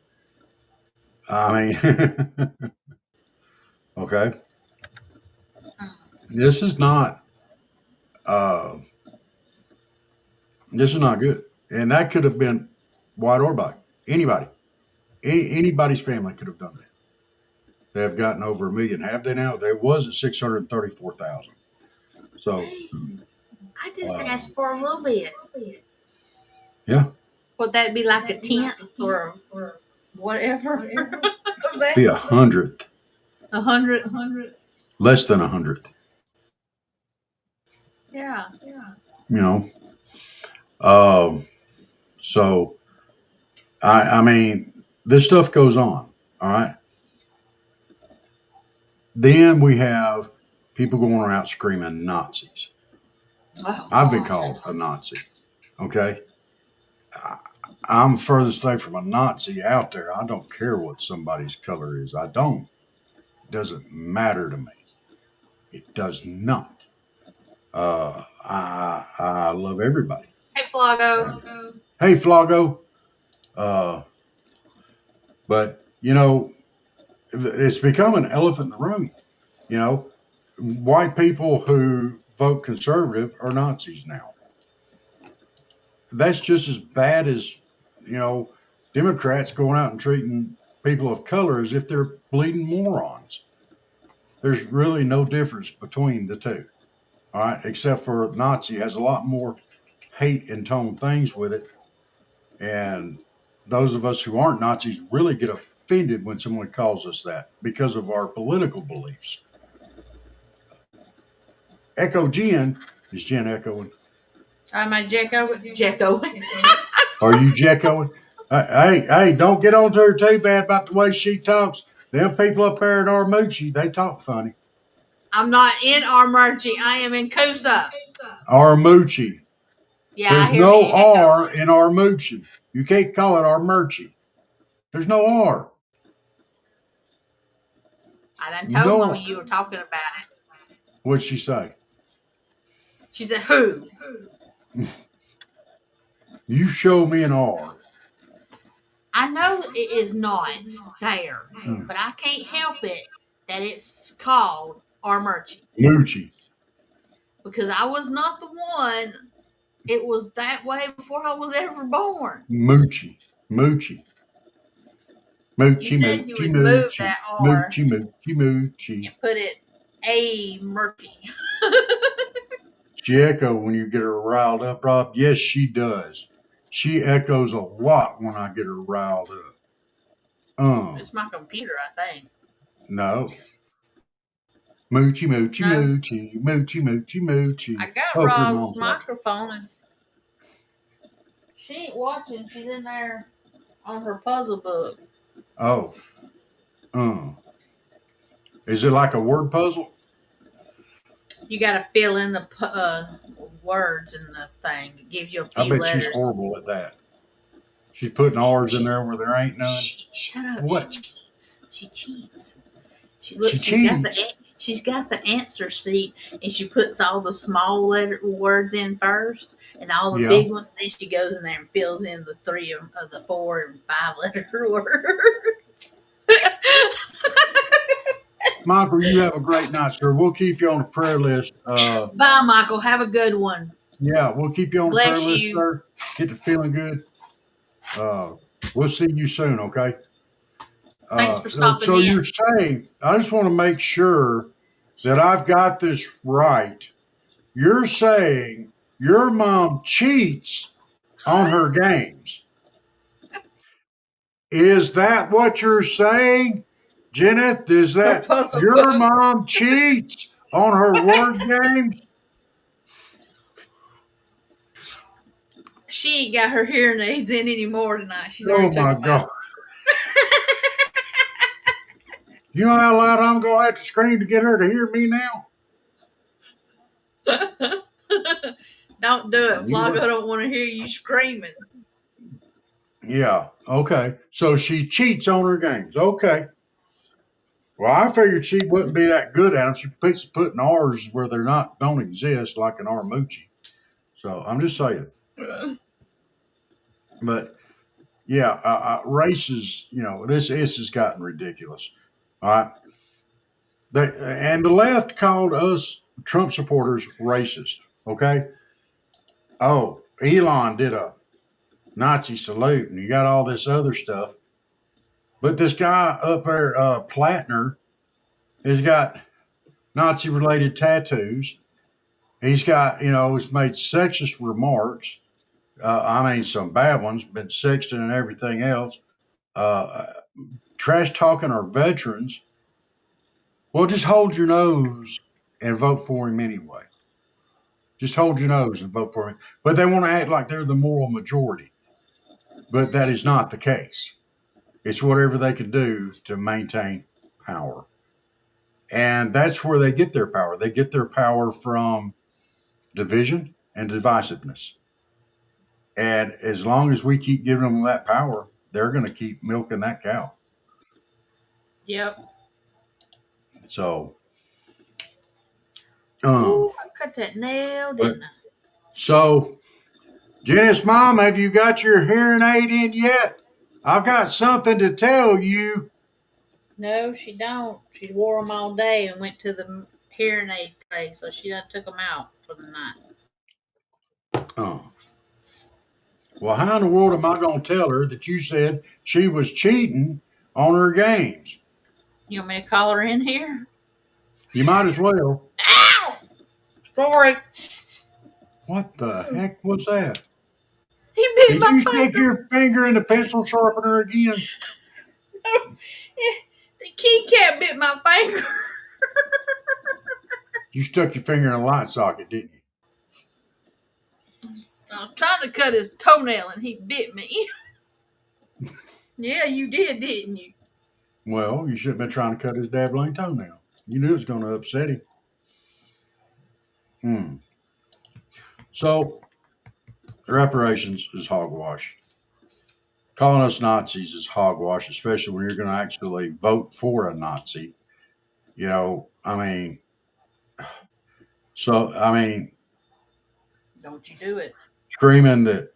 I mean, okay. This is not good. And that could have been white or black. Anybody. Anybody's family could have done that. They have gotten over $1 million. Have they now? There was at 634,000. So I just asked for a little bit. yeah. Would that be like a tenth or whatever? Be 100th. 100. Less than 100th. Yeah. You know. So I mean, this stuff goes on. All right. Then we have people going around screaming Nazis. Oh, I've been called a Nazi. Okay. I'm furthest thing from a Nazi out there. I don't care what somebody's color is. I don't. It doesn't matter to me. It does not. I love everybody. Hey, Flago. Hey, Flago. But, you know, it's become an elephant in the room. You know, white people who vote conservative are Nazis now. That's just as bad as, you know, Democrats going out and treating people of color as if they're bleeding morons. There's really no difference between the two. All right, except for Nazi has a lot more hate and tone things with it. And those of us who aren't Nazis really get offended when someone calls us that because of our political beliefs. Echo Jen. Is Jen echoing? Am I Jacko? Are you Jackoing? Hey, don't get on to her too bad about the way she talks. Them people up there at Armucci, they talk funny. I'm not in Armucci. I am in Coosa. Armucci. Yeah, There's I hear no the echo. R in Armucci. You can't call it Armucci. There's no R. I done told No. Mama you were talking about it. What'd she say? She said, who? You show me an R. I know it is not there, Hmm. but I can't help it that it's called Armucci. Mucci. Because I was not the one. It was that way before I was ever born. Mucci. Moochie. Moochie, You said you moochie, would move moochie. that R Moochie, moochie, moochie. and put it a murky. She echo when you get her riled up, Rob. Yes, she does. She echoes a lot when I get her riled up. It's my computer, I think. No. Moochie, moochie, No. moochie, moochie, moochie, moochie. I got Hope your Rob's mom's watching. microphone. She ain't watching. She's in there on her puzzle book. Oh. Is it like a word puzzle? You got to fill in the words in the thing. It gives you a I few bet letters. she's horrible at that. She's putting R's in there where there ain't none. Shut up. What? She cheats. cheats? She's got the answer sheet, and she puts all the small letter words in first, and all the Yeah. big ones. Then she goes in there and fills in the 3 of the 4 and 5 letter words. Michael, you have a great night, sir. We'll keep you on the prayer list. Bye, Michael. Have a good one. Yeah, we'll keep you on the prayer Bless list, you. sir. Get to feeling good. We'll see you soon, okay? Thanks for stopping So in. you're saying, I just want to make sure that I've got this right. You're saying your mom cheats on her games. Is that what you're saying, Jenneth? Is that your mom cheats on her word games? She ain't got her hearing aids in anymore tonight. She's Oh already took my them God. out. You know how loud I'm going to have to scream to get her to hear me now? Don't do it. Flago don't want to hear you screaming. Yeah. Okay. So she cheats on her games. Okay. Well, I figured she wouldn't be that good at them. She keeps putting R's where they're not, don't exist, like an Armucci. So I'm just saying. But yeah, races, this has gotten ridiculous. All right. And the left called us Trump supporters racist. Okay. Oh, Elon did a Nazi salute and you got all this other stuff. But this guy up there, Plattner, has got Nazi related tattoos. He's got, he's made sexist remarks. Some bad ones, been sexting and everything else. Trash talking our veterans. Well, just hold your nose and vote for him anyway. Just hold your nose and vote for him. But they want to act like they're the moral majority. But that is not the case. It's whatever they can do to maintain power. And that's where they get their power. They get their power from division and divisiveness. And as long as we keep giving them that power, they're going to keep milking that cow. Yep. So, Ooh, I cut that nail, didn't I? So, Janice, Mom, have you got your hearing aid in yet? I've got something to tell you. No, she don't. She wore them all day and went to the hearing aid place, so she done took them out for the night. Oh. Well, how in the world am I going to tell her that you said she was cheating on her games? You want me to call her in here? You might as well. Ow! Sorry. What the heck was that? He bit Did my you finger. stick your finger in the pencil sharpener again? The key cat bit my finger. You stuck your finger in a light socket, didn't you? I was trying to cut his toenail and he bit me. Yeah, you did, didn't you? Well, you should have been trying to cut his dabbling toenail. You knew it was going to upset him. So, reparations is hogwash. Calling us Nazis is hogwash, especially when you're going to actually vote for a Nazi. Don't you do it. Screaming that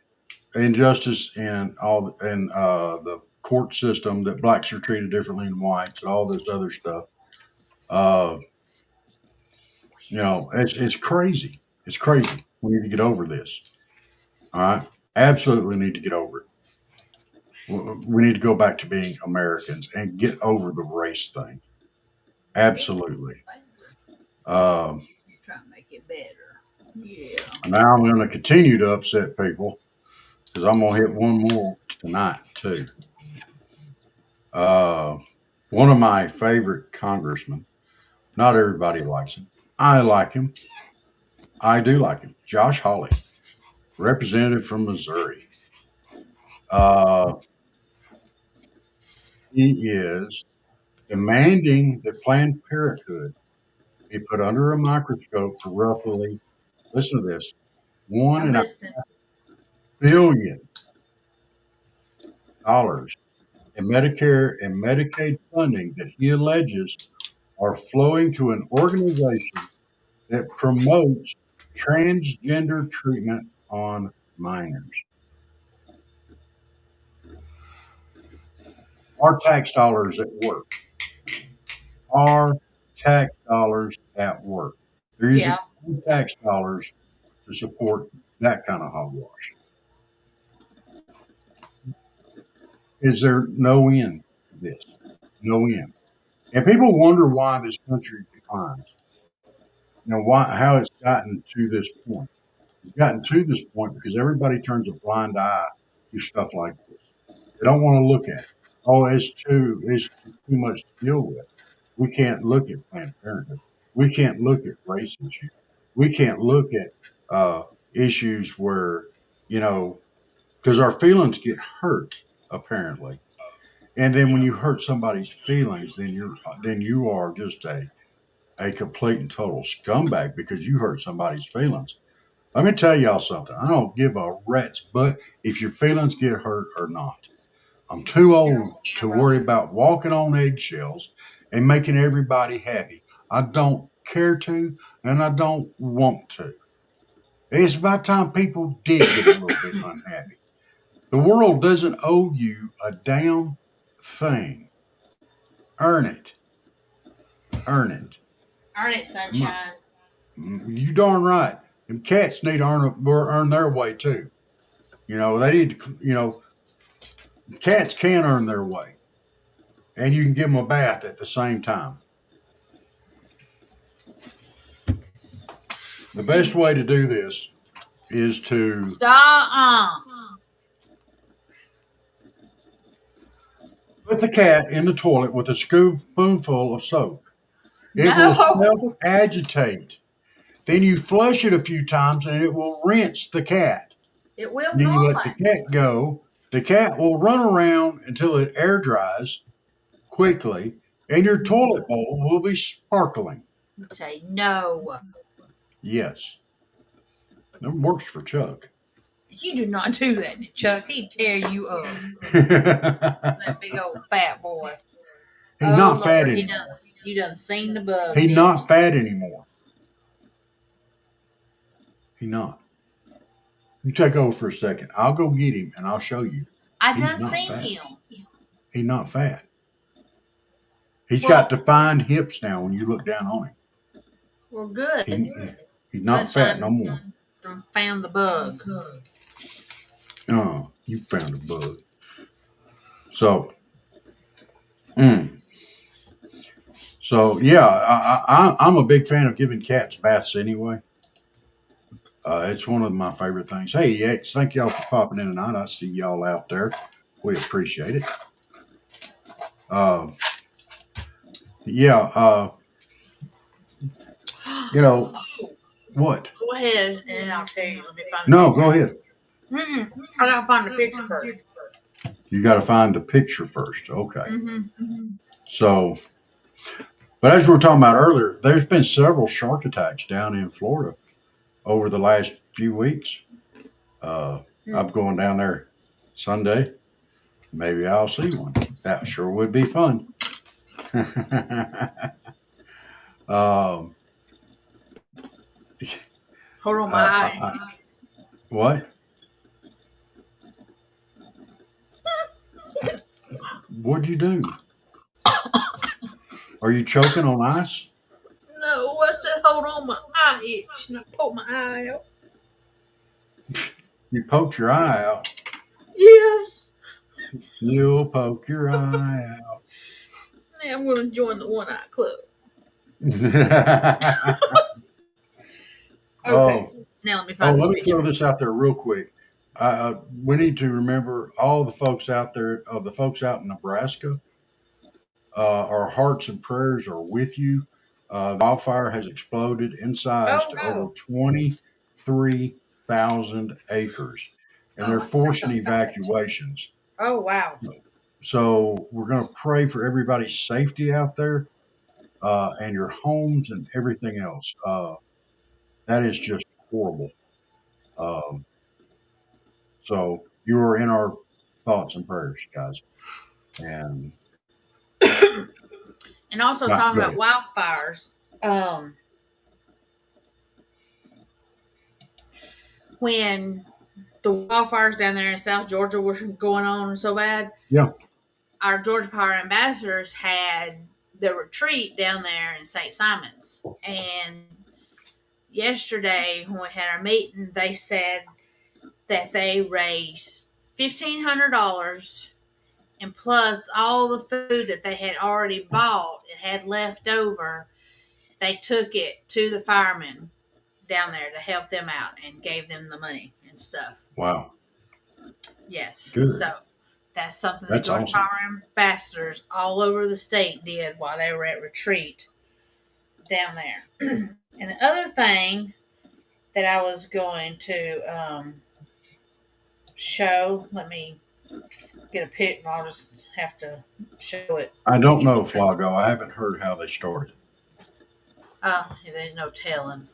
injustice in the court system, that blacks are treated differently than whites, all this other stuff. It's crazy. It's crazy. We need to get over this. All right. Absolutely need to get over it. We need to go back to being Americans and get over the race thing. Absolutely. Try to make it better. Yeah. Now I'm going to continue to upset people because I'm going to hit one more tonight too. One of my favorite congressmen. Not everybody likes him. I like him. I do like him. Josh Hawley, representative from Missouri. He is demanding that Planned Parenthood be put under a microscope for roughly, listen to this, $1.5 billion in Medicare and Medicaid funding that he alleges are flowing to an organization that promotes transgender treatment on minors. Our tax dollars at work. Our tax dollars at work. They're using tax dollars to support that kind of hogwash? Is there no end to this? No end. And people wonder why this country declines. How it's gotten to this point. It's gotten to this point because everybody turns a blind eye to stuff like this. They don't want to look at it. Oh, it's too much to deal with. We can't look at Planned Parenthood. We can't look at race issues. We can't look at issues where, you know, because our feelings get hurt apparently, and then when you hurt somebody's feelings, then you are just a complete and total scumbag because you hurt somebody's feelings. Let me tell y'all something. I don't give a rat's butt if your feelings get hurt or not. I'm too old to worry about walking on eggshells and making everybody happy. I don't care to, and I don't want to. It's about time people did get a little bit unhappy. The world doesn't owe you a damn thing. Earn it. Earn it. Earn it, sunshine. You darn right. And cats need to earn their way too. They need to, cats can earn their way. And you can give them a bath at the same time. The best way to do this is to put the cat in the toilet with a spoonful of soap. It will self-agitate. Then you flush it a few times and it will rinse the cat. It will Then you not. let the cat go. The cat will run around until it air dries quickly, and your toilet bowl will be sparkling. Say no. Yes. That works for Chuck. You do not do that, Chuck. He'd tear you up. That big old fat boy. He's not fat anymore. You done seen the bug. He's not fat anymore. He's not. You take over for a second. I'll go get him and I'll show you. I done seen him. He's not fat. He's got defined hips now when you look down on him. Well, good. He's not fat no more. Found the bug. Oh, you found a bug. So, yeah, I'm a big fan of giving cats baths anyway. It's one of my favorite things. Hey, X, thank y'all for popping in tonight. I see y'all out there. We appreciate it. What? Go ahead and I'll tell you. No, go ahead. I gotta find the picture first. You got to find the picture first. Okay. Mm-hmm. So, but as we were talking about earlier, there's been several shark attacks down in Florida over the last few weeks. I'm going down there Sunday. Maybe I'll see one. That sure would be fun. Hold on, my eye. What? What'd you do? Are you choking on ice? No, I said hold on, my eye itch. And I poked my eye out. You poked your eye out. Yes. You'll poke your eye out. Yeah, I'm going to join the One Eye Club. Okay. Oh. Now let me find let me throw this out there real quick. We need to remember all the folks out there, the folks out in Nebraska. Our hearts and prayers are with you. The wildfire has exploded in size to over 23,000 acres, and they're forcing evacuations. Oh, wow. So we're going to pray for everybody's safety out there and your homes and everything else. That is just horrible. So you are in our thoughts and prayers, guys. And also talking about wildfires. When the wildfires down there in South Georgia were going on so bad, our Georgia Power ambassadors had the retreat down there in St. Simons, and yesterday when we had our meeting, they said that they raised $1,500, and plus all the food that they had already bought and had left over, they took it to the firemen down there to help them out and gave them the money and stuff. Wow. Yes. Good. So that's something that That's Georgia awesome. Power ambassadors all over the state did while they were at retreat down there. And the other thing that I was going to show, let me get a pic. I'll just have to show it. I don't know, Flago. I haven't heard how they started. There's no telling.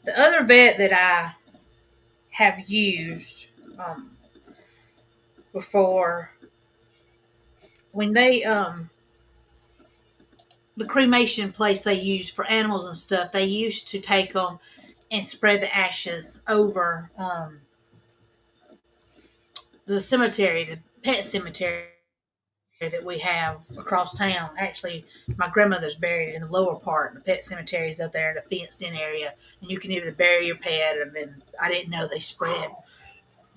The other vet that I have used before, when they the cremation place they use for animals and stuff, they used to take them and spread the ashes over the cemetery, the pet cemetery that we have across town. Actually, my grandmother's buried in the lower part, and the pet cemetery is up there in a fenced-in area, and you can either bury your pet, and then I didn't know they spread.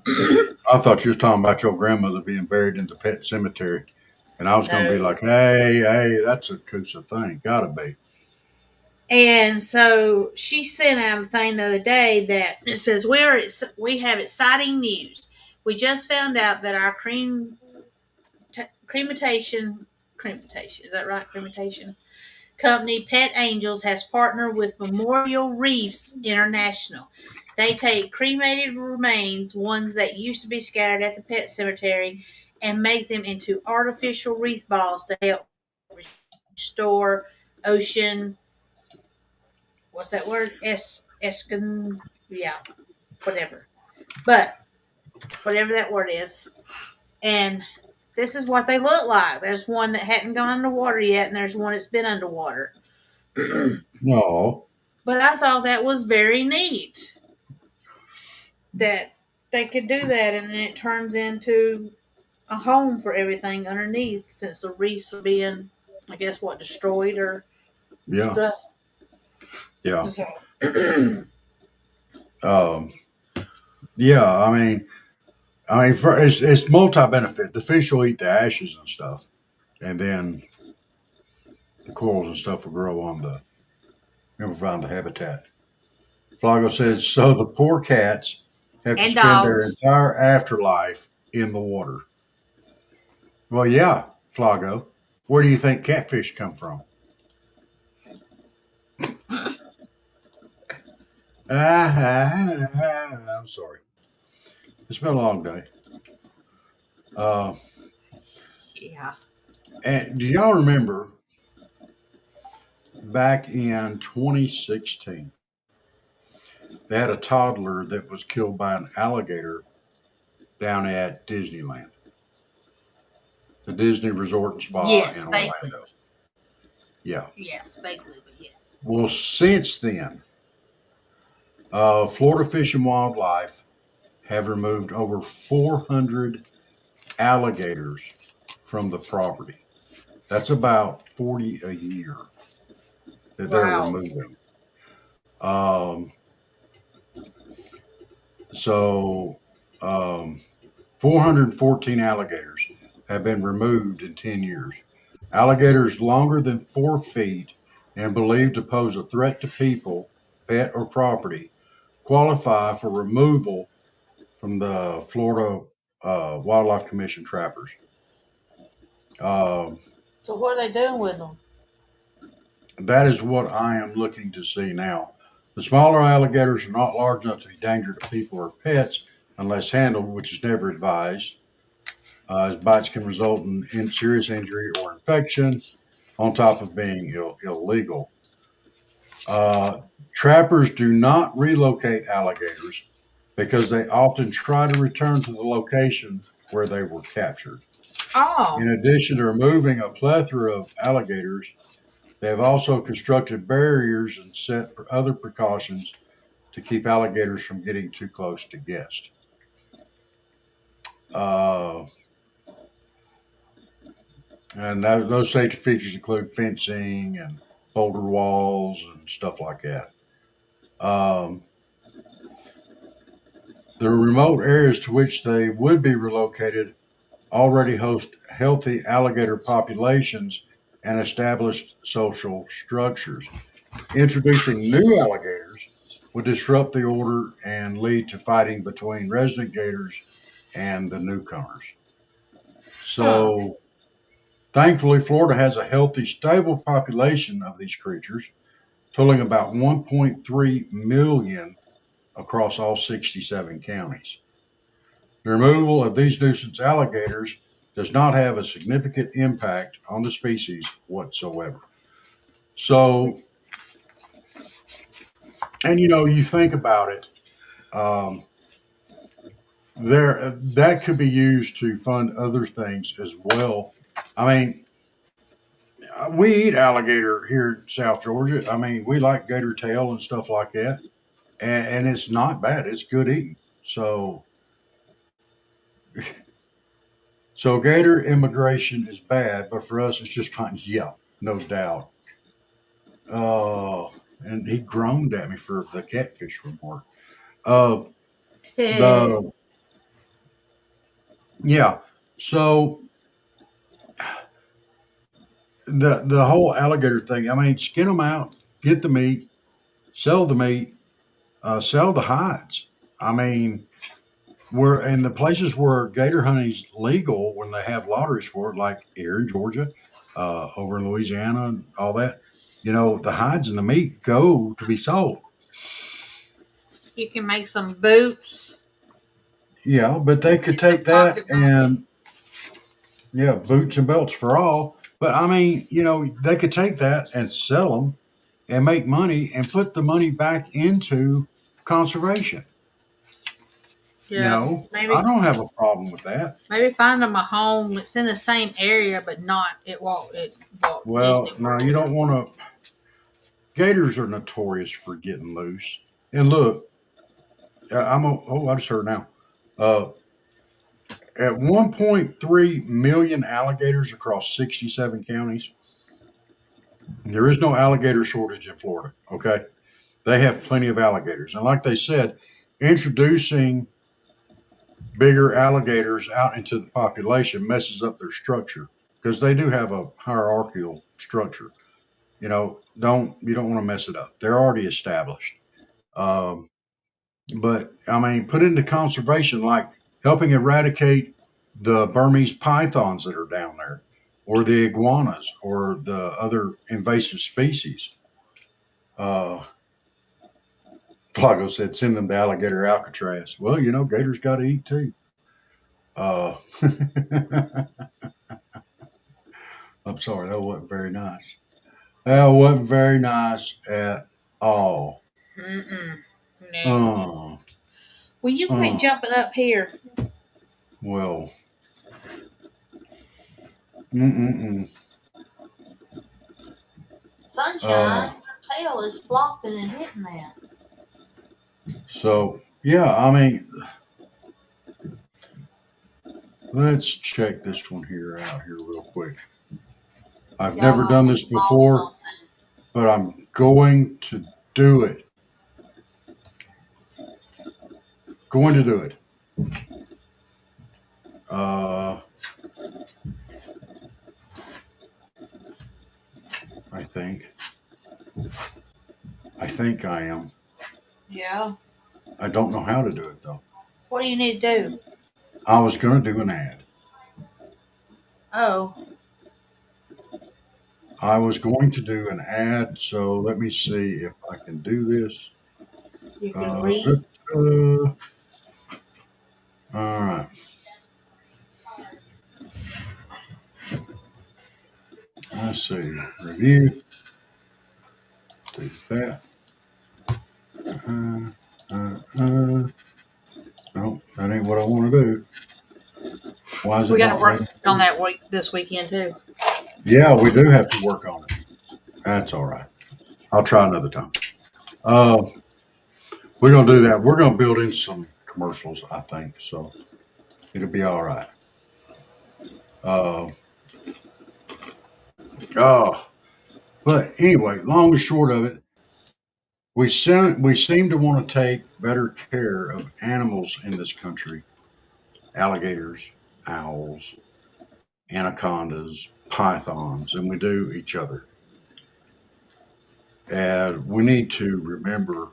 I thought you was talking about your grandmother being buried in the pet cemetery. And I was going to be No. like, hey, that's a Coosa thing. Gotta be. And so she sent out a thing the other day that it says, we have exciting news. We just found out that our crematation, is that right? Crematation company, Pet Angels, has partnered with Memorial Reefs International. They take cremated remains, ones that used to be scattered at the pet cemetery, and make them into artificial wreath balls to help restore ocean. What's that word? Yeah, whatever. But whatever that word is. And this is what they look like. There's one that hadn't gone underwater yet, and there's one that's been underwater. No. But I thought that was very neat that they could do that, and then it turns into a home for everything underneath, since the reefs are being, I guess, destroyed or Yeah. stuff. Yeah. So, Yeah. It's multi-benefit. The fish will eat the ashes and stuff, and then the corals and stuff will grow on the habitat. Flago says, so the poor cats have to and spend their dogs. entire afterlife in the water. Well, yeah, Flago. Where do you think catfish come from? I'm sorry. It's been a long day. Yeah. And do y'all remember back in 2016, they had a toddler that was killed by an alligator down at Disneyland, the Disney Resort and Spa Yes, in vaguely. Orlando. Yeah. Yes, vaguely, but yes. Well, since then, Florida Fish and Wildlife have removed over 400 alligators from the property. That's about 40 a year that they're Wow. removing. So 414 alligators have been removed in 10 years. Alligators longer than 4 feet and believed to pose a threat to people, pet, or property qualify for removal from the Florida Wildlife Commission trappers. So what are they doing with them? That is what I am looking to see now. The smaller alligators are not large enough to be dangerous to people or pets unless handled, which is never advised, as bites can result in serious injury or infection, on top of being illegal. Trappers do not relocate alligators because they often try to return to the location where they were captured. Oh. In addition to removing a plethora of alligators, they have also constructed barriers and set other precautions to keep alligators from getting too close to guests. And those safety features include fencing and boulder walls and stuff like that. Um, the remote areas to which they would be relocated already host healthy alligator populations and established social structures. Introducing new alligators would disrupt the order and lead to fighting between resident gators and the newcomers. Huh. So, thankfully, Florida has a healthy, stable population of these creatures, totaling about 1.3 million across all 67 counties. The removal of these nuisance alligators does not have a significant impact on the species whatsoever. So, and you think about it, um, there that could be used to fund other things as well. I mean, we eat alligator here in South Georgia. I mean, we like gator tail and stuff like that, and it's not bad. It's good eating. So gator immigration is bad, but for us, it's just fine. Yeah, no doubt. And he groaned at me for the catfish remark. Uh, the yeah. So the whole alligator thing. I mean, skin them out, get the meat, sell the meat, sell the hides. I mean, we're in the places where gator hunting's legal when they have lotteries for it, like here in Georgia, over in Louisiana, and all that. The hides and the meat go to be sold. You can make some boots. Yeah, but they could take that and yeah, boots and belts for all. But I mean, they could take that and sell them and make money and put the money back into conservation. Yeah, I maybe don't have a problem with that. find them a home that's in the same area, but not at Walt Well, Disney no, World. you don't want to. Gators are notorious for getting loose. And look, I just heard now. At 1.3 million alligators across 67 counties, there is no alligator shortage in Florida. Okay, they have plenty of alligators, and like they said, introducing bigger alligators out into the population messes up their structure because they do have a hierarchical structure. You don't want to mess it up. They're already established. Um, but I mean, put into conservation, like helping eradicate the Burmese pythons that are down there, or the iguanas, or the other invasive species. Uh, Flago said, send them to alligator Alcatraz. Well, gators got to eat too. I'm sorry, that wasn't very nice. That wasn't very nice at all. Mm-mm. No. Uh, Will you quit jumping up here? well, mm-mm-mm. Sunshine, her tail is flopping and hitting that. So, yeah, I mean, let's check this one here out here real quick. I've never done this before, but I'm going to do it. Going to do it. I think. I think I am. Yeah. I don't know how to do it though. What do you need to do? I was going to do an ad. Oh. I was going to do an ad, so let me see if I can do this. You can read. All right. Let's see. Review. Do that. No, that ain't what I want to do. Why is We it got not to work letting- on that this weekend too. Yeah, we do have to work on it. That's all right. I'll try another time. We're going to do that. We're going to build in some commercials, I think. So it'll be all right. Oh, but anyway, long and short of it, we seem to want to take better care of animals in this country: alligators, owls, anacondas, pythons, than we do each other. And we need to remember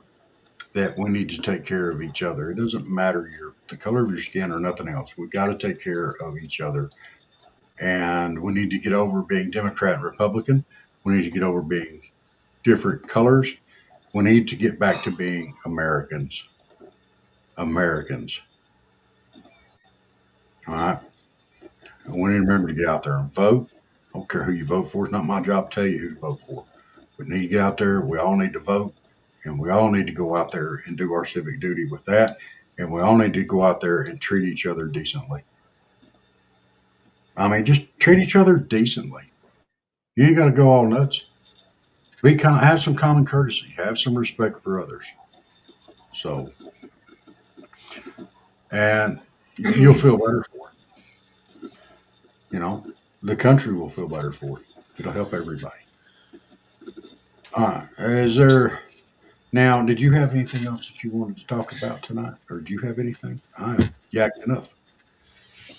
that we need to take care of each other. It doesn't matter the color of your skin or nothing else. We've got to take care of each other, and we need to get over being Democrat and Republican. We need to get over being different colors. We need to get back to being Americans. Americans. All right. And we need to remember to get out there and vote. I don't care who you vote for. It's not my job to tell you who to vote for. We need to get out there. We all need to vote. And we all need to go out there and do our civic duty with that. And we all need to go out there and treat each other decently. I mean, just treat each other decently. You ain't got to go all nuts. Have some common courtesy. Have some respect for others. So, and you'll feel better for it. You know, the country will feel better for it. It'll help everybody. All right. Did you have anything else that you wanted to talk about tonight? Or do you have anything? I'm yacked enough.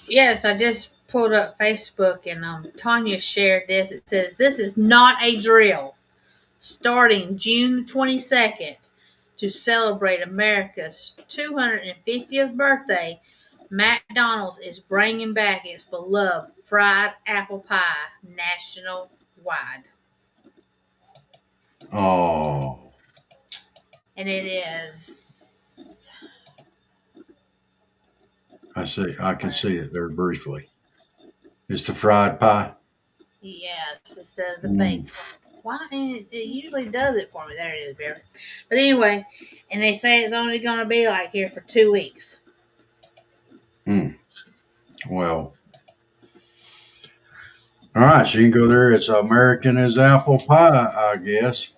Yes, I just pulled up Facebook and Tanya shared this. It says, "This is not a drill. Starting June the 22nd to celebrate America's 250th birthday, McDonald's is bringing back its beloved fried apple pie nationwide." Oh, And it is, I see. I can see it there briefly. It's the fried pie. yes, instead of the Mm. baked one. Why? And it usually does it for me. There it is, Barry. But anyway, and they say it's only going to be like here for 2 weeks. Mm. Well, all right. So you can go there. It's American as apple pie, I guess.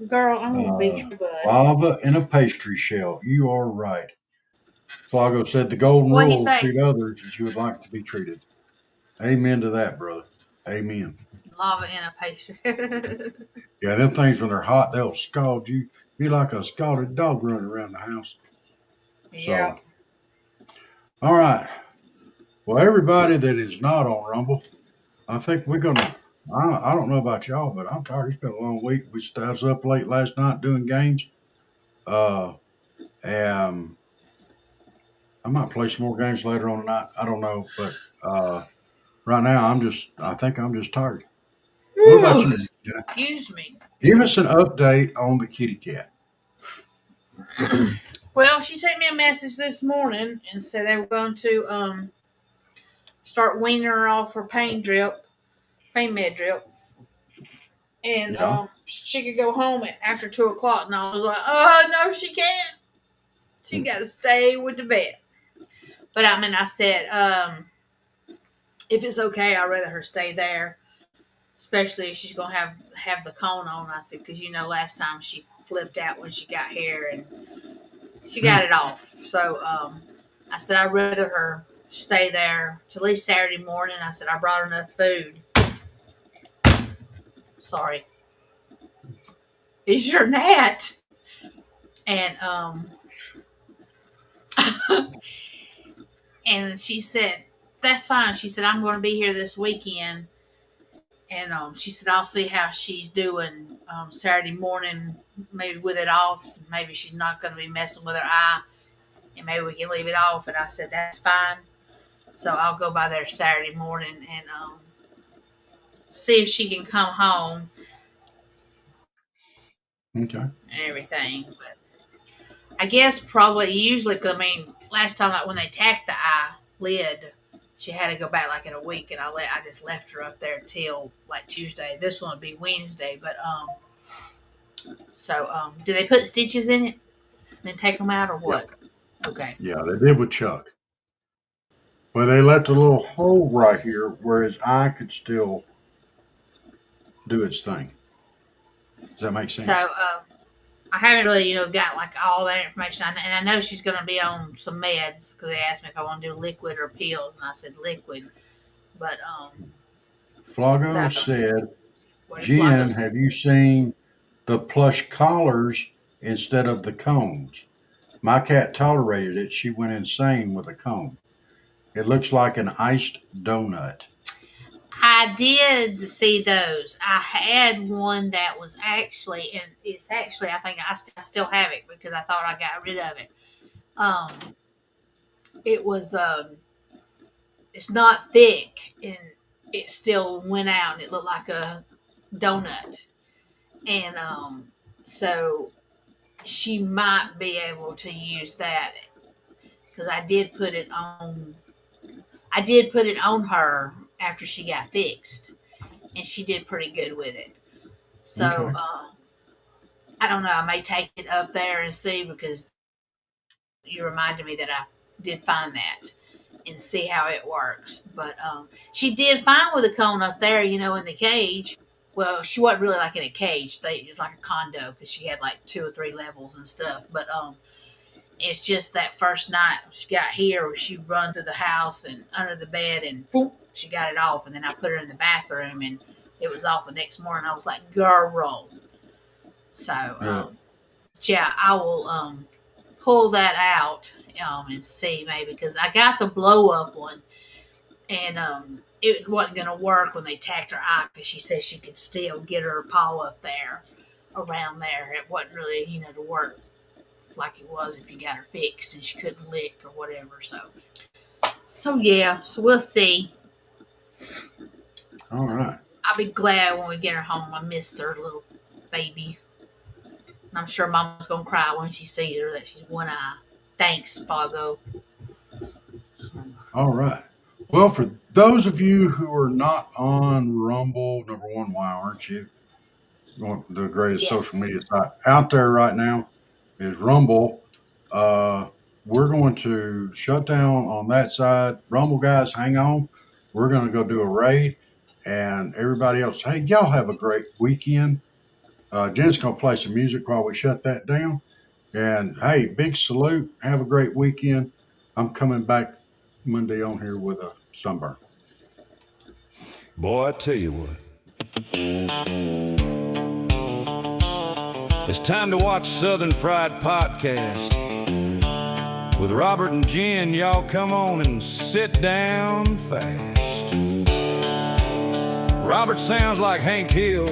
Girl, I'm going to beat your butt. Lava in a pastry shell. You are right. Flago said the golden What'd he rule: say? treat others as you would like to be treated. Amen to that, brother. Amen. Lava in a pastry. Yeah, them things when they're hot, they'll scald you. Be like a scalded dog running around the house. Yeah. So, all right. Well, everybody that is not on Rumble, I think we're gonna. I don't know about y'all, but I'm tired. It's been a long week. I was up late last night doing games. And I might play some more games later on tonight. I don't know, but right now I think I'm just tired. What about you, Jenna? Excuse me. Give us an update on the kitty cat. Well, she sent me a message this morning and said they were going to start weaning her off her pain med drip, and Yeah. she could go home after 2 o'clock. And I was like, "Oh no, she can't. She got to stay with the vet." But I mean, I said, if it's okay, I'd rather her stay there, especially if she's gonna have the cone on. I said, because last time she flipped out when she got here and she got it off. So I said I'd rather her stay there till at least Saturday morning. I said I brought her enough food. Sorry, it's your gnat. And and she said that's fine. She said I'm going to be here this weekend. And she said, I'll see how she's doing Saturday morning, maybe with it off. Maybe she's not going to be messing with her eye, and maybe we can leave it off. And I said, that's fine. So I'll go by there Saturday morning and see if she can come home Okay. and everything. But I guess probably usually, because, last time when they tacked the eye lid, she had to go back like in a week, and I just left her up there till like Tuesday. This one would be Wednesday, but so do they put stitches in it and then take them out or what? Okay. Yeah, they did with Chuck. Well, they left a little hole right here where his eye could still do its thing. Does that make sense? So I haven't really got like all that information, and I know she's going to be on some meds because they asked me if I want to do liquid or pills, and I said liquid, but Flago So, said, what did Jen, Flacco say? have you seen the plush collars instead of the cones? My cat tolerated it. She went insane with a cone. It looks like an iced donut. I did see those. I had one that was actually, and it's actually, I think I still have it because I thought I got rid of it. Um, it was, it's not thick and it still went out and it looked like a donut. And, so she might be able to use that because I did put it on her after she got fixed and she did pretty good with it. So, Okay. I don't know. I may take it up there and see because you reminded me that I did find that and see how it works. But she did fine with the cone up there, in the cage. Well, she wasn't really like in a cage. It was like a condo because she had like 2 or 3 levels and stuff. But it's just that first night she got here, she run through the house and under the bed and whoop, she got it off. And then I put her in the bathroom and it was off the next morning. I was like, girl. So, Yeah. yeah, I will pull that out and see maybe because I got the blow up one and it wasn't going to work when they tacked her eye because she said she could still get her paw up there around there. It wasn't really, to work like it was if you got her fixed and she couldn't lick or whatever. So yeah, so we'll see. All right. I'll be glad when we get her home. I missed her little baby. And I'm sure Mama's gonna cry when she sees her that she's one eye. Thanks, Spago. All right. Well, for those of you who are not on Rumble, number one, why aren't you? The greatest Yes. social media site out there right now is Rumble. We're going to shut down on that side. Rumble guys, hang on. We're going to go do a raid. And everybody else, hey, y'all have a great weekend. Jen's going to play some music while we shut that down. And hey, big salute. Have a great weekend. I'm coming back Monday on here with a sunburn. Boy, I tell you what. It's time to watch Southern Fried Podcast. With Robert and Jen, y'all come on and sit down fast. Robert sounds like Hank Hill.